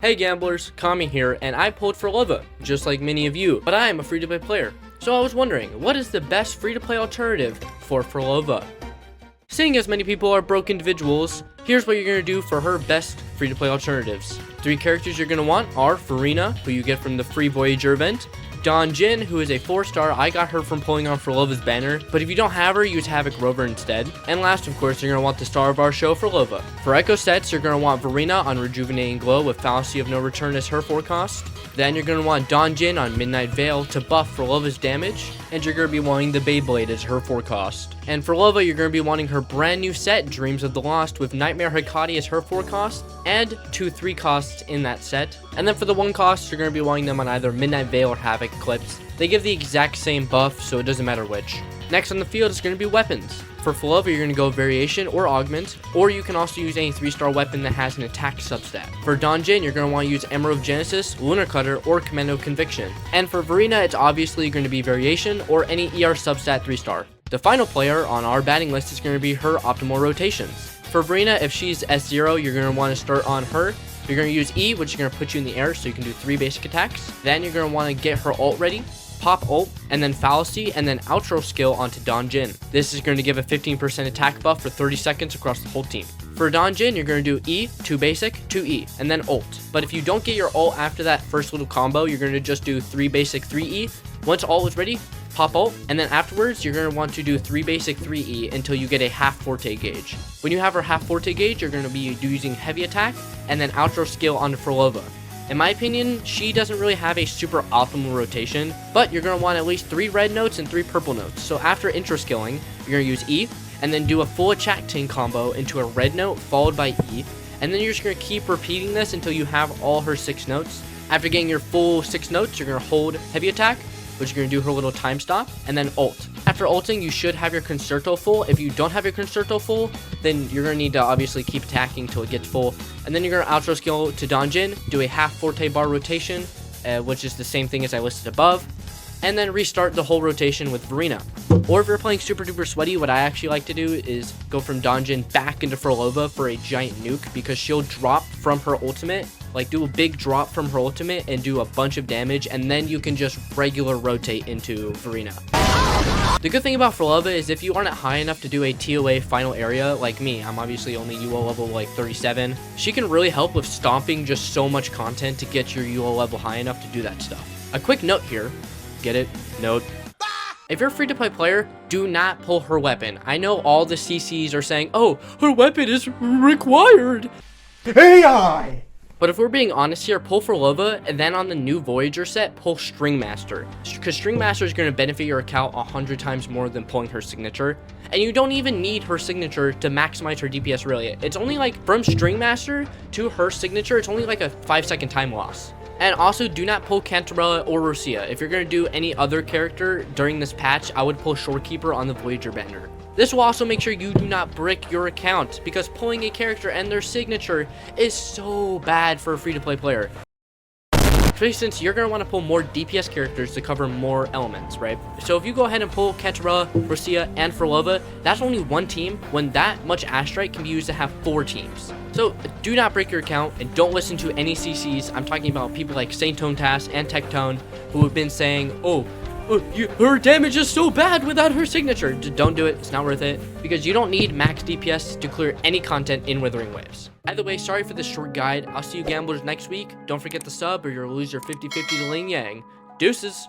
Hey gamblers, Kami here, and I pulled Phrolova, just like many of you, but I am a free-to-play player. So I was wondering, what is the best free-to-play alternative for Phrolova? Seeing as many people are broke individuals, here's what you're going to do for her best free-to-play alternatives. 3 characters you're going to want are Farina, who you get from the free Voyager event, Don Jin, who is a 4-star, I got her from pulling on Phrolovas banner, but if you don't have her, use Havoc Rover instead. And last, of course, you're going to want the star of our show, Phrolova. For Echo sets, you're going to want Verena on Rejuvenating Glow with Fallacy of No Return as her forecast. Then you're going to want Don Jin on Midnight Veil to buff Phrolova's damage, and you're going to be wanting the Beyblade as her forecast. And for Phrolova, you're going to be wanting her brand new set, Dreams of the Lost, with Nightmare Hikari as her forecast, and 2 3 costs in that set. And then for the 1 cost, you're going to be wanting them on either Midnight Veil or Havoc clips. They give the exact same buff, so it doesn't matter which. Next on the field is going to be weapons. For Phrolova, you're going to go Variation or Augment, or you can also use any 3-star weapon that has an attack substat. For Don Jin, you're going to want to use Emerald of Genesis, Lunar Cutter, or Commando Conviction. And for Verena, it's obviously going to be Variation or any ER substat 3-star. The final player on our batting list is going to be her optimal rotations. For Verena, if she's S0, you're going to want to start on her. You're going to use E, which is going to put you in the air so you can do 3 basic attacks. Then you're going to want to get her ult ready, pop ult, and then Fallacy, and then outro skill onto Don Jin. This is going to give a 15% attack buff for 30 seconds across the whole team. For Don Jin, you're going to do E, 2 basic, 2 E, and then ult. But if you don't get your ult after that first little combo, you're going to just do 3 basic, 3 E. Once ult is ready, pop ult, and then afterwards you're going to want to do 3 basic 3E until you get a half forte gauge. When you have her half forte gauge, you're going to be using heavy attack and then outro skill onto Phrolova. In my opinion, she doesn't really have a super optimal rotation, but you're going to want at least 3 red notes and 3 purple notes. So after intro skilling, you're going to use E and then do a full attack chain combo into a red note followed by E, and then you're just going to keep repeating this until you have all her 6 notes. After getting your full 6 notes, you're going to hold heavy attack, which you're going to do her little time stop, and then ult. After ulting, you should have your Concerto full. If you don't have your Concerto full, then you're going to need to obviously keep attacking till it gets full. And then you're going to outro skill to Don Jin, do a half forte bar rotation, which is the same thing as I listed above, and then restart the whole rotation with Verena. Or if you're playing super duper sweaty, what I actually like to do is go from Don Jin back into Phrolova for a giant nuke, because she'll drop from her ultimate, like do a big drop from her ultimate and do a bunch of damage, and then you can just regular rotate into Verena. The good thing about Phrolova is if you aren't high enough to do a TOA final area like me, I'm obviously only UO level like 37, she can really help with stomping just so much content to get your UO level high enough to do that stuff. A quick note here, get it? Note. If you're a free-to-play player, do not pull her weapon. I know all the CCs are saying, oh, her weapon is required. AI! But if we're being honest here, pull Phrolova, and then on the new Voyager set, pull String Master. Because String Master is going to benefit your account 100 times more than pulling her signature. And you don't even need her signature to maximize her DPS really. It's only like, from String Master to her signature, it's only like a 5-second time loss. And also, do not pull Cantarella or Rosia. If you're going to do any other character during this patch, I would pull Shorekeeper on the Voyager banner. This will also make sure you do not brick your account, because pulling a character and their signature is so bad for a free-to-play player. Especially since you're going to want to pull more DPS characters to cover more elements, right? So if you go ahead and pull Cantarella, Rosia, and Phrolova, that's only 1 team, when that much Astrite can be used to have 4 teams. So do not break your account, and don't listen to any CCs. I'm talking about people like Saint Tone Task and Tectone, who have been saying, oh, her damage is so bad without her signature. Don't do it. It's not worth it, because you don't need max DPS to clear any content in Withering Waves. Either way, sorry for this short guide. I'll see you gamblers next week. Don't forget to sub, or you'll lose your 50-50 to Ling Yang. Deuces.